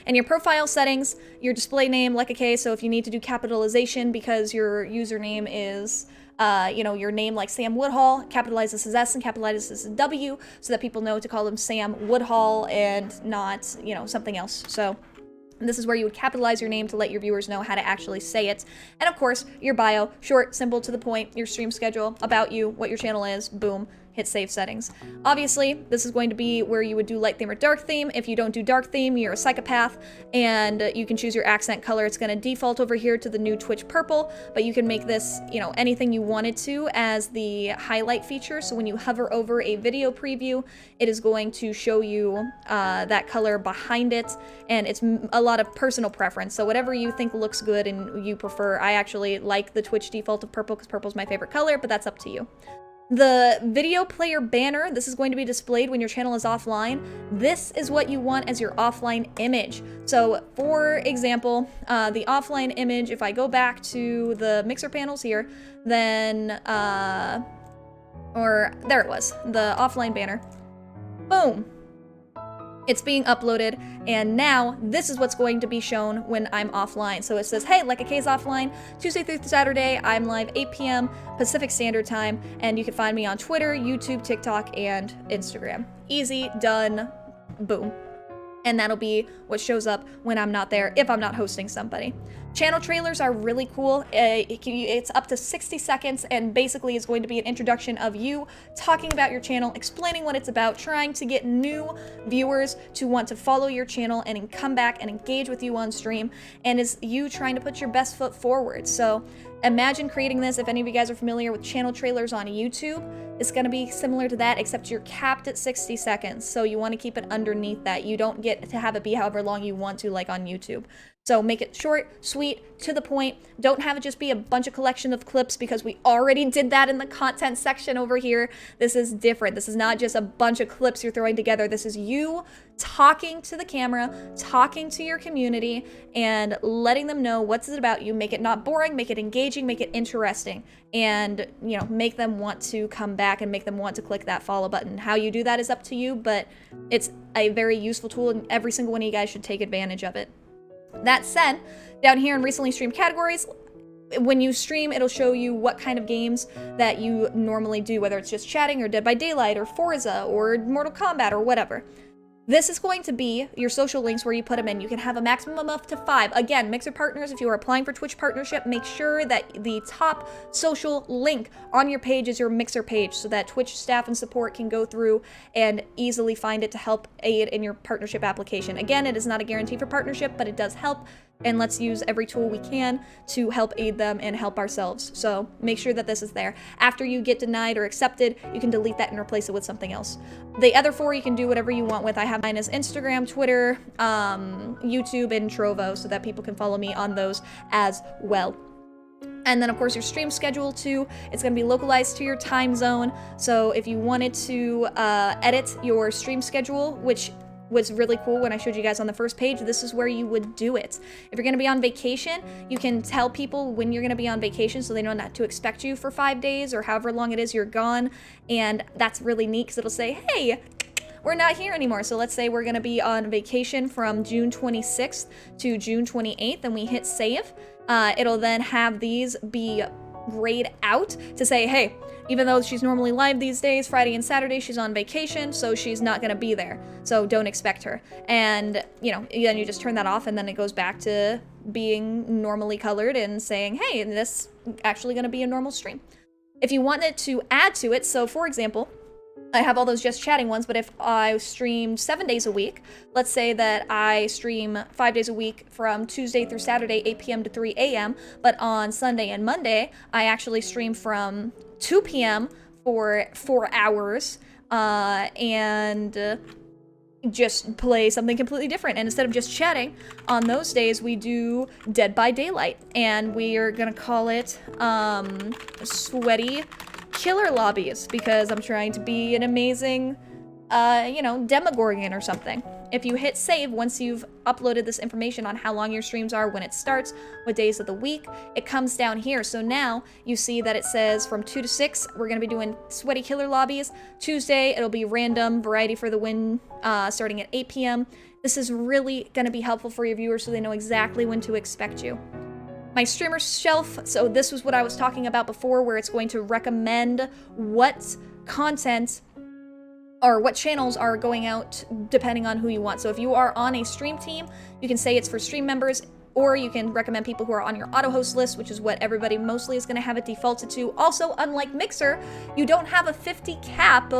And your profile settings, your display name, like a K, so if you need to do capitalization because your username is your name, like Sam Woodhall, capitalize this as S and capitalize this as W, so that people know to call him Sam Woodhall and not, something else. So this is where you would capitalize your name to let your viewers know how to actually say it. And of course, your bio, short, simple, to the point, your stream schedule, about you, what your channel is, boom. Hit save settings. Obviously, this is going to be where you would do light theme or dark theme. If you don't do dark theme, you're a psychopath, and you can choose your accent color. It's going to default over here to the new Twitch purple, but you can make this, anything you wanted to as the highlight feature. So when you hover over a video preview, it is going to show you that color behind it, and it's a lot of personal preference. So whatever you think looks good and you prefer. I actually like the Twitch default of purple because purple is my favorite color, but that's up to you. The video player banner, this is going to be displayed when your channel is offline. This is what you want as your offline image. So for example, the offline image, if I go back to the Mixer panels here, then, or there it was, the offline banner. Boom. It's being uploaded, and now this is what's going to be shown when I'm offline. So it says, hey, like a K's offline, Tuesday through Saturday, I'm live 8 p.m. Pacific Standard Time, and you can find me on Twitter, YouTube, TikTok, and Instagram. Easy, done, boom. And that'll be what shows up when I'm not there, if I'm not hosting somebody. Channel trailers are really cool. It's up to 60 seconds, and basically is going to be an introduction of you talking about your channel, explaining what it's about, trying to get new viewers to want to follow your channel and come back and engage with you on stream, and is you trying to put your best foot forward. So Imagine creating this, if any of you guys are familiar with channel trailers on YouTube, it's going to be similar to that, except you're capped at 60 seconds. So you want to keep it underneath that. You don't get to have it be however long you want to, like on YouTube. So make it short, sweet, to the point. Don't have it just be a bunch of collection of clips, because we already did that in the content section over here. This is different. This is not just a bunch of clips you're throwing together. This is you talking to the camera, talking to your community, and letting them know what's it about you. Make it not boring, make it engaging, make it interesting, and, you know, make them want to come back and make them want to click that follow button. How you do that is up to you, but it's a very useful tool, and every single one of you guys should take advantage of it. That said, down here in recently streamed categories, when you stream, it'll show you what kind of games that you normally do, whether it's just chatting or Dead by Daylight or Forza or Mortal Kombat or whatever. This is going to be your social links where you put them in. You can have a maximum of up to 5. Again, Mixer partners, if you are applying for Twitch partnership, make sure that the top social link on your page is your Mixer page, so that Twitch staff and support can go through and easily find it to help aid in your partnership application. Again, it is not a guarantee for partnership, but it does help, and let's use every tool we can to help aid them and help ourselves. So make sure that this is there. After you get denied or accepted, you can delete that and replace it with something else. The other 4 you can do whatever you want with. I have mine as Instagram, Twitter, YouTube, and Trovo, so that people can follow me on those as well. And then, of course, your stream schedule, too. It's going to be localized to your time zone. So if you wanted to edit your stream schedule, which was really cool when I showed you guys on the first page, this is where you would do it. If you're going to be on vacation, you can tell people when you're going to be on vacation, so they know not to expect you for 5 days or however long it is you're gone. And that's really neat, because it'll say, hey, we're not here anymore. So let's say we're going to be on vacation from June 26th to June 28th, and we hit save. It'll then have these be grayed out to say, hey, even though she's normally live these days, Friday and Saturday, she's on vacation, so she's not going to be there. So don't expect her. And, you know, then you just turn that off, and then it goes back to being normally colored and saying, hey, this is actually going to be a normal stream. If you wanted to add to it, so for example, I have all those just chatting ones, but if I streamed 7 days a week, let's say that I stream 5 days a week from Tuesday through Saturday, 8 p.m. to 3 a.m., but on Sunday and Monday, I actually stream from 2 p.m. for 4 hours, and just play something completely different. And instead of just chatting, on those days we do Dead by Daylight, and we are gonna call it Sweaty Killer Lobbies, because I'm trying to be an amazing, you know, Demogorgon or something. If you hit save, once you've uploaded this information on how long your streams are, when it starts, what days of the week, it comes down here. So now you see that it says from 2 to 6, we're going to be doing Sweaty Killer Lobbies. Tuesday, it'll be random variety for the win, starting at 8 p.m. This is really going to be helpful for your viewers, so they know exactly when to expect you. My streamer shelf, so this was what I was talking about before, where it's going to recommend what content or what channels are going out depending on who you want. So if you are on a stream team, you can say it's for stream members, or you can recommend people who are on your auto host list, which is what everybody mostly is going to have it defaulted to. Also, unlike Mixer, you don't have a 50 cap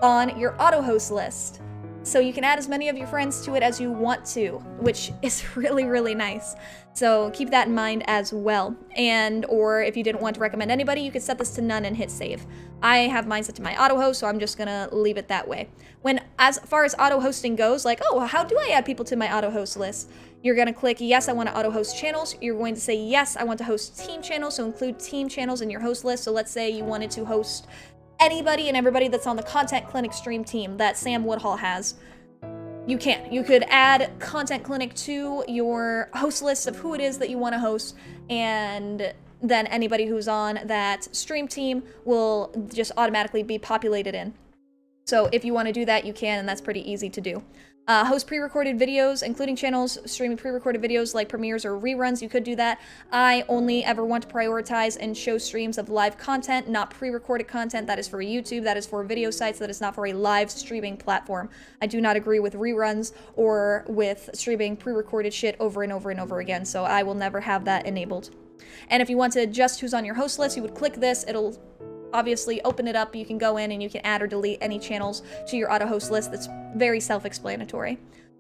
on your auto host list. So you can add as many of your friends to it as you want to, which is really, really nice. So keep that in mind as well. And, or if you didn't want to recommend anybody, you could set this to none and hit save. I have mine set to my auto host, so I'm just gonna leave it that way. When, as far as auto hosting goes, like, oh, how do I add people to my auto host list? You're gonna click, yes, I want to auto host channels. You're going to say, yes, I want to host team channels, so include team channels in your host list. So let's say you wanted to host anybody and everybody that's on the Content Clinic stream team that Sam Woodhall has. You can. You could add Content Clinic to your host list of who it is that you want to host, and then anybody who's on that stream team will just automatically be populated in. So if you want to do that, you can, and that's pretty easy to do. Host pre-recorded videos, including channels streaming pre-recorded videos like premieres or reruns. You could do that. I only ever want to prioritize and show streams of live content, not pre-recorded content. That is for YouTube. That is for video sites. That is not for a live streaming platform. I do not agree with reruns or with streaming pre-recorded shit over and over and over again, so I will never have that enabled. And if you want to adjust who's on your host list, you would click this. It'll obviously open it up. You can go in and you can add or delete any channels to your auto host list. That's very self-explanatory.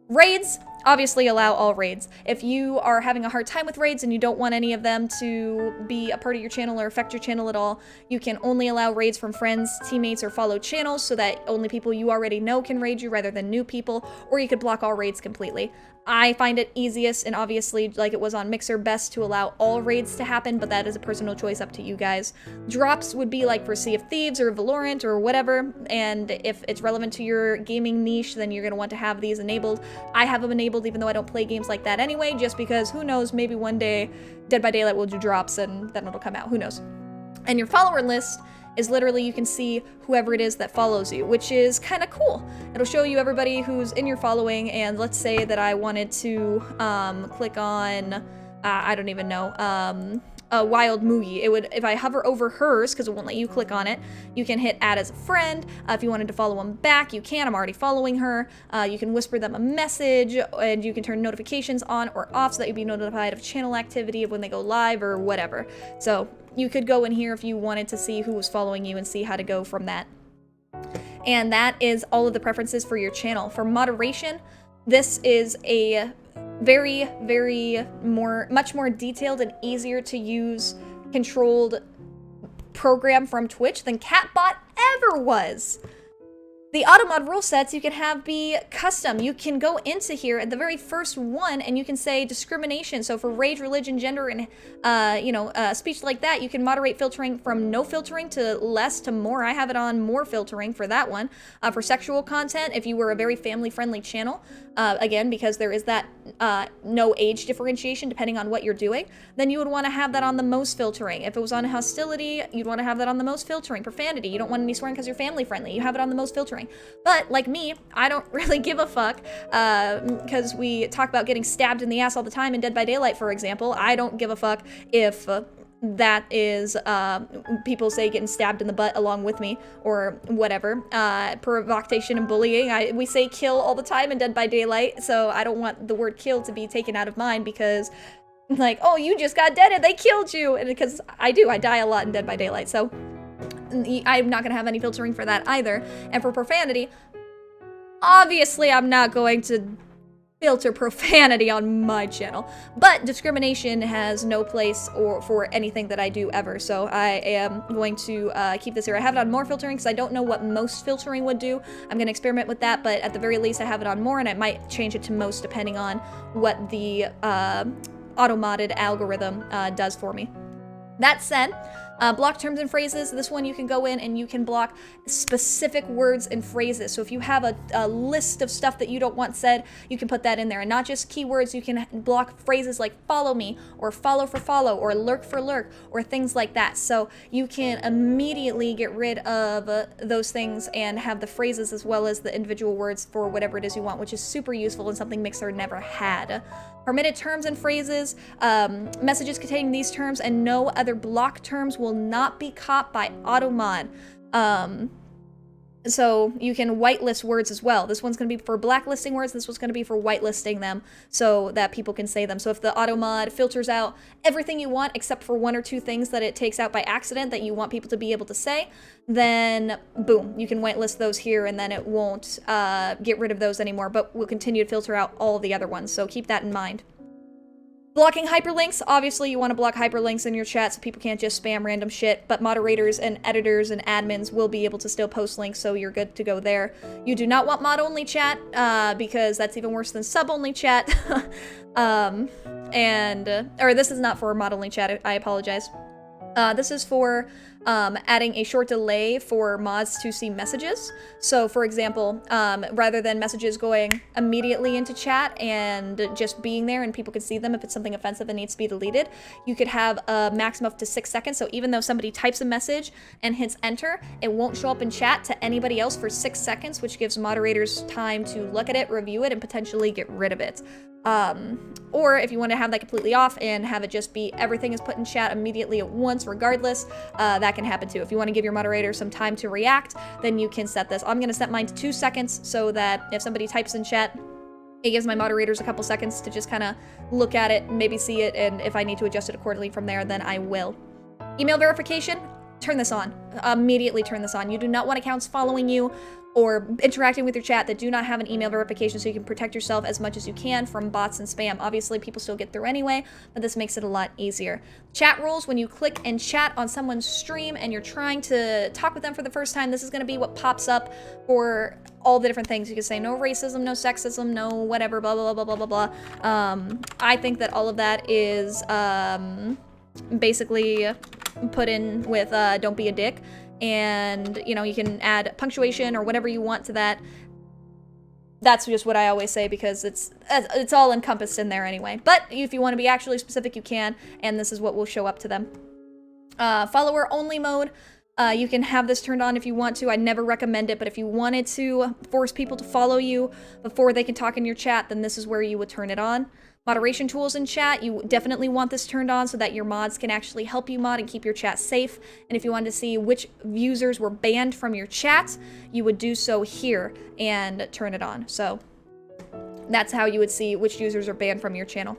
Raids obviously allow all raids. If you are having a hard time with raids and you don't want any of them to be a part of your channel or affect your channel at all, you can only allow raids from friends, teammates, or followed channels so that only people you already know can raid you rather than new people, or you could block all raids completely. I find it easiest and obviously, like it was on Mixer, best to allow all raids to happen, but that is a personal choice up to you guys. Drops would be like for Sea of Thieves or Valorant or whatever, and if it's relevant to your gaming niche, then you're going to want to have these enabled. I have them enabled even though I don't play games like that anyway, just because who knows, maybe one day Dead by Daylight will do drops and then it'll come out, who knows. And your follower list is literally you can see whoever it is that follows you, which is kind of cool. It'll show you everybody who's in your following, and let's say that I wanted to click on, I don't even know, Wild Moogie. It would, if I hover over hers, because it won't let you click on it, you can hit add as a friend. If you wanted to follow them back, you can. I'm already following her. You can whisper them a message, and you can turn notifications on or off so that you'll be notified of channel activity of when they go live or whatever. So you could go in here if you wanted to see who was following you and see how to go from that. And that is all of the preferences for your channel. For moderation, this is a very, much more detailed and easier to use controlled program from Twitch than Catbot ever was. The automod rule sets you can have be custom. You can go into here at the very first one and you can say discrimination. So for rage, religion, gender, and speech like that, you can moderate filtering from no filtering to less to more. I have it on more filtering for that one. For sexual content, if you were a very family-friendly channel, again, because there is that no age differentiation depending on what you're doing, then you would want to have that on the most filtering. If it was on hostility, you'd want to have that on the most filtering. Profanity, you don't want any swearing because you're family-friendly. You have it on the most filtering. But like me, I don't really give a fuck because we talk about getting stabbed in the ass all the time in Dead by Daylight, for example. I don't give a fuck if that is people say getting stabbed in the butt along with me or whatever. Provocation and bullying, we say kill all the time in Dead by Daylight, so I don't want the word kill to be taken out of mine because like, oh, you just got dead and they killed you, and because I die a lot in Dead by Daylight, so I'm not going to have any filtering for that either. And for profanity, obviously I'm not going to filter profanity on my channel, but discrimination has no place for anything that I do ever, so I am going to keep this here. I have it on more filtering because I don't know what most filtering would do. I'm going to experiment with that, but at the very least I have it on more, and I might change it to most depending on what the auto-modded algorithm does for me. That said, block terms and phrases. This one you can go in and you can block specific words and phrases. So if you have a list of stuff that you don't want said, you can put that in there. And not just keywords, you can block phrases like follow me, or follow for follow, or lurk for lurk, or things like that. So you can immediately get rid of those things and have the phrases as well as the individual words for whatever it is you want, which is super useful and something Mixer never had. Permitted terms and phrases, messages containing these terms and no other block terms will not be caught by automod. So you can whitelist words as well. This one's going to be for blacklisting words. This one's going to be for whitelisting them so that people can say them. So if the automod filters out everything you want except for one or two things that it takes out by accident that you want people to be able to say, then boom, you can whitelist those here and then it won't get rid of those anymore, but we'll continue to filter out all the other ones. So keep that in mind. Blocking hyperlinks, obviously you want to block hyperlinks in your chat so people can't just spam random shit, but moderators and editors and admins will be able to still post links, so you're good to go there. You do not want mod-only chat, because that's even worse than sub-only chat. Or this is not for mod-only chat, I apologize. This is for adding a short delay for mods to see messages. So for example, rather than messages going immediately into chat and just being there and people can see them if it's something offensive that needs to be deleted, you could have a maximum up to 6 seconds. So even though somebody types a message and hits enter, it won't show up in chat to anybody else for 6 seconds, which gives moderators time to look at it, review it, and potentially get rid of it. Or if you want to have that completely off and have it just be everything is put in chat immediately at once regardless, that can happen too. If you want to give your moderator some time to react, then you can set this. I'm going to set mine to 2 seconds so that if somebody types in chat, it gives my moderators a couple seconds to just kind of look at it, maybe see it, and if I need to adjust it accordingly from there, then I will. Email verification, turn this on. Immediately turn this on. You do not want accounts following you or interacting with your chat that do not have an email verification, so you can protect yourself as much as you can from bots and spam. Obviously, people still get through anyway, but this makes it a lot easier. Chat rules: when you click and chat on someone's stream and you're trying to talk with them for the first time, this is going to be what pops up for all the different things. You can say no racism, no sexism, no whatever, blah, blah, blah, blah, blah, blah. I think that all of that is basically put in with don't be a dick. And, you know, you can add punctuation or whatever you want to that. That's just what I always say, because it's all encompassed in there anyway. But if you want to be actually specific, you can, and this is what will show up to them. Follower only mode. You can have this turned on if you want to. I never recommend it, but if you wanted to force people to follow you before they can talk in your chat, then this is where you would turn it on. Moderation tools in chat, you definitely want this turned on so that your mods can actually help you mod and keep your chat safe. And if you wanted to see which users were banned from your chat, you would do so here and turn it on. So that's how you would see which users are banned from your channel.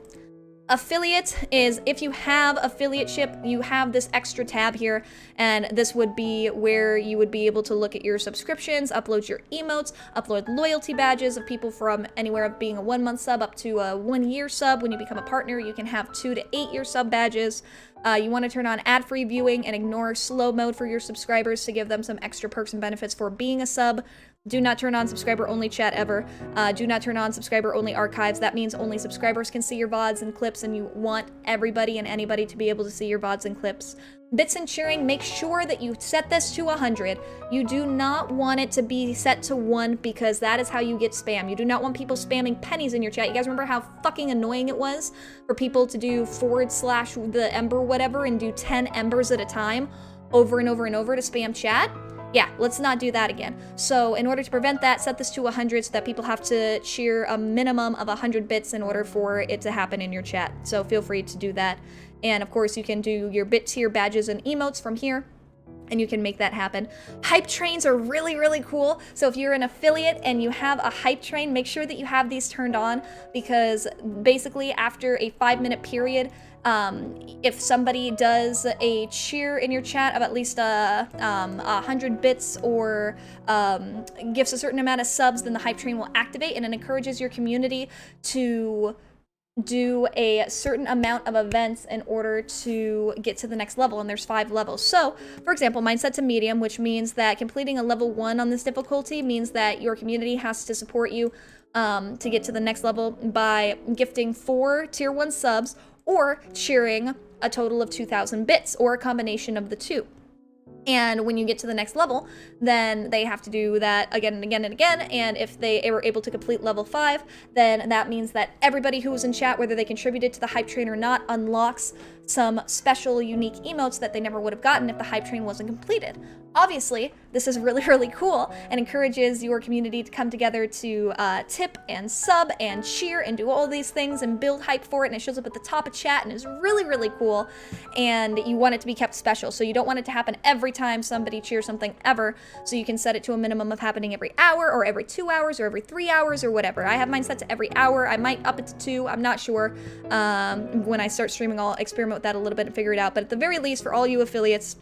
Affiliate is, if you have affiliateship, you have this extra tab here, and this would be where you would be able to look at your subscriptions, upload your emotes, upload loyalty badges of people from anywhere of being a 1-month sub up to a 1-year sub. When you become a partner, you can have 2 to 8-year sub badges. You want to turn on ad-free viewing and ignore slow mode for your subscribers to give them some extra perks and benefits for being a sub. Do not turn on subscriber-only chat ever. Do not turn on subscriber-only archives. That means only subscribers can see your VODs and clips, and you want everybody and anybody to be able to see your VODs and clips. Bits and cheering, make sure that you set this to 100. You do not want it to be set to 1, because that is how you get spam. You do not want people spamming pennies in your chat. You guys remember how fucking annoying it was for people to do / the ember whatever and do 10 embers at a time over and over and over to spam chat? Yeah, let's not do that again. So in order to prevent that, set this to 100 so that people have to cheer a minimum of 100 bits in order for it to happen in your chat. So feel free to do that. And of course, you can do your bit tier badges and emotes from here, and you can make that happen. Hype trains are really, really cool. So if you're an affiliate and you have a hype train, make sure that you have these turned on, because basically after a 5-minute period, if somebody does a cheer in your chat of at least 100 bits or gives a certain amount of subs, then the hype train will activate, and it encourages your community to do a certain amount of events in order to get to the next level, and there's 5 levels. So, for example, mine's set to medium, which means that completing a level 1 on this difficulty means that your community has to support you to get to the next level by gifting 4 tier 1 subs or cheering a total of 2,000 bits, or a combination of the two. And when you get to the next level, then they have to do that again and again and again, and if they were able to complete level 5, then that means that everybody who was in chat, whether they contributed to the hype train or not, unlocks some special unique emotes that they never would have gotten if the hype train wasn't completed. Obviously, this is really, really cool and encourages your community to come together to tip and sub and cheer and do all these things and build hype for it, and it shows up at the top of chat and is really, really cool, and you want it to be kept special. So you don't want it to happen every time somebody cheers something ever, so you can set it to a minimum of happening every hour or every 2 hours or every 3 hours or whatever. I have mine set to every hour. I might up it to 2. I'm not sure. When I start streaming, I'll experiment with that a little bit and figure it out, but at the very least, for all you affiliates,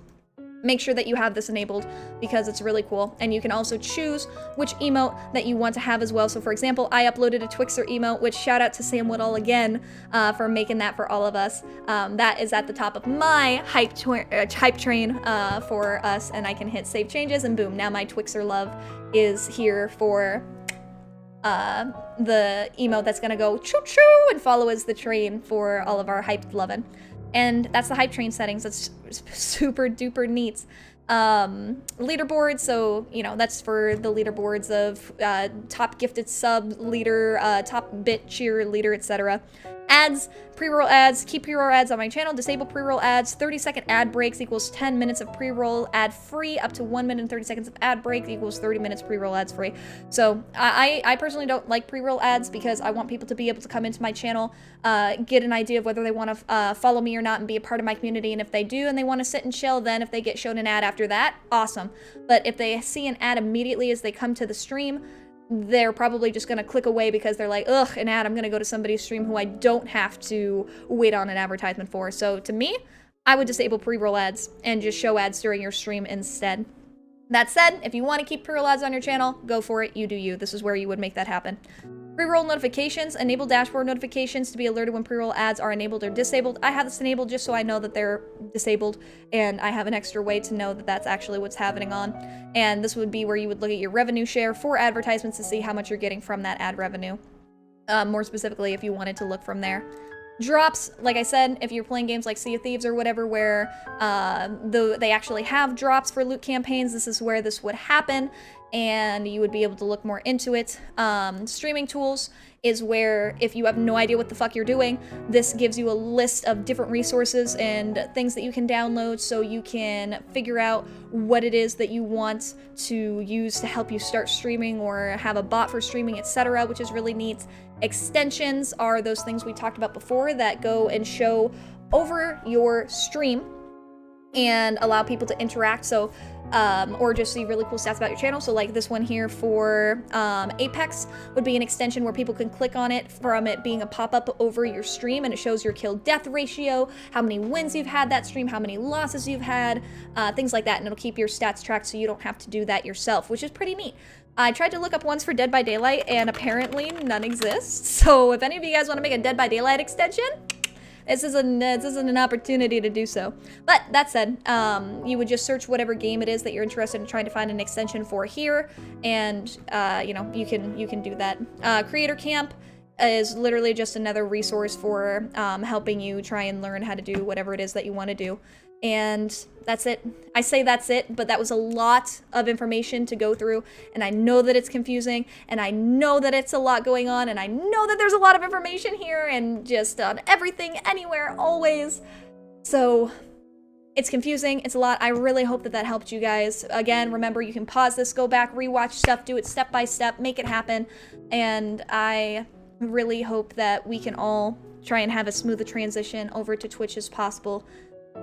make sure that you have this enabled, because it's really cool. And you can also choose which emote that you want to have as well. So for example, I uploaded a Twixer emote, which shout out to Sam Woodall again for making that for all of us. That is at the top of my hype train for us, and I can hit save changes, and boom, now my Twixer love is here for the emote that's gonna go choo-choo and follow as the train for all of our hyped lovin'. And that's the hype train settings. That's super duper neat. Leaderboards, so, you know, that's for the leaderboards of top gifted sub leader, top bit cheer leader, etc. Ads, pre-roll ads, keep pre-roll ads on my channel, disable pre-roll ads, 30-second ad breaks equals 10 minutes of pre-roll ad free, up to 1 minute and 30 seconds of ad break equals 30 minutes pre-roll ads free. So I personally don't like pre-roll ads, because I want people to be able to come into my channel, get an idea of whether they want to follow me or not and be a part of my community, and if they do and they want to sit and chill, then if they get shown an ad after that, awesome. But if they see an ad immediately as they come to the stream, they're probably just going to click away because they're like, ugh, an ad, I'm going to go to somebody's stream who I don't have to wait on an advertisement for. So to me, I would disable pre-roll ads and just show ads during your stream instead. That said, if you want to keep pre-roll ads on your channel, go for it. You do you. This is where you would make that happen. Pre-roll notifications. Enable dashboard notifications to be alerted when pre-roll ads are enabled or disabled. I have this enabled just so I know that they're disabled, and I have an extra way to know that that's actually what's happening on. And this would be where you would look at your revenue share for advertisements to see how much you're getting from that ad revenue. More specifically, if you wanted to look from there. Drops, like I said, if you're playing games like Sea of Thieves or whatever where they actually have drops for loot campaigns, this is where this would happen, and you would be able to look more into it. Streaming tools is where, if you have no idea what the fuck you're doing, this gives you a list of different resources and things that you can download so you can figure out what it is that you want to use to help you start streaming or have a bot for streaming, etc., which is really neat. Extensions are those things we talked about before that go and show over your stream and allow people to interact, so or just see really cool stats about your channel. So like this one here for Apex would be an extension where people can click on it from it being a pop-up over your stream, and it shows your kill death ratio, how many wins you've had that stream, how many losses you've had, things like that, and it'll keep your stats tracked so you don't have to do that yourself, which is pretty neat. I tried to look up ones for Dead by Daylight, and apparently none exist. So if any of you guys want to make a Dead by Daylight extension, this isn't an opportunity to do so. But that said, you would just search whatever game it is that you're interested in trying to find an extension for here, and you know, you can do that. Creator Camp is literally just another resource for helping you try and learn how to do whatever it is that you want to do. And that's it. I say that's it, but that was a lot of information to go through, and I know that it's confusing, and I know that it's a lot going on, and I know that there's a lot of information here, and just on everything, anywhere, always. So it's confusing, it's a lot. I really hope that that helped you guys. Again, remember, you can pause this, go back, rewatch stuff, do it step by step, make it happen, and I really hope that we can all try and have as smooth a transition over to Twitch as possible.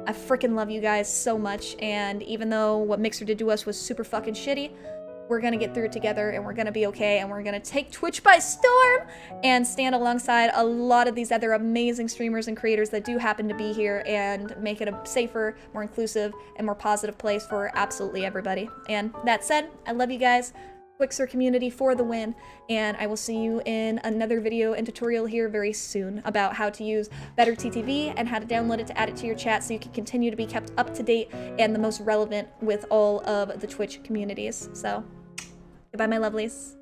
I freaking love you guys so much, and even though what Mixer did to us was super fucking shitty, we're gonna get through it together, and we're gonna be okay, and we're gonna take Twitch by storm and stand alongside a lot of these other amazing streamers and creators that do happen to be here and make it a safer, more inclusive, and more positive place for absolutely everybody. And that said, I love you guys. Twixer community for the win, and I will see you in another video and tutorial here very soon about how to use better TTV and how to download it to add it to your chat so you can continue to be kept up to date and the most relevant with all of the Twitch communities. So, goodbye my lovelies.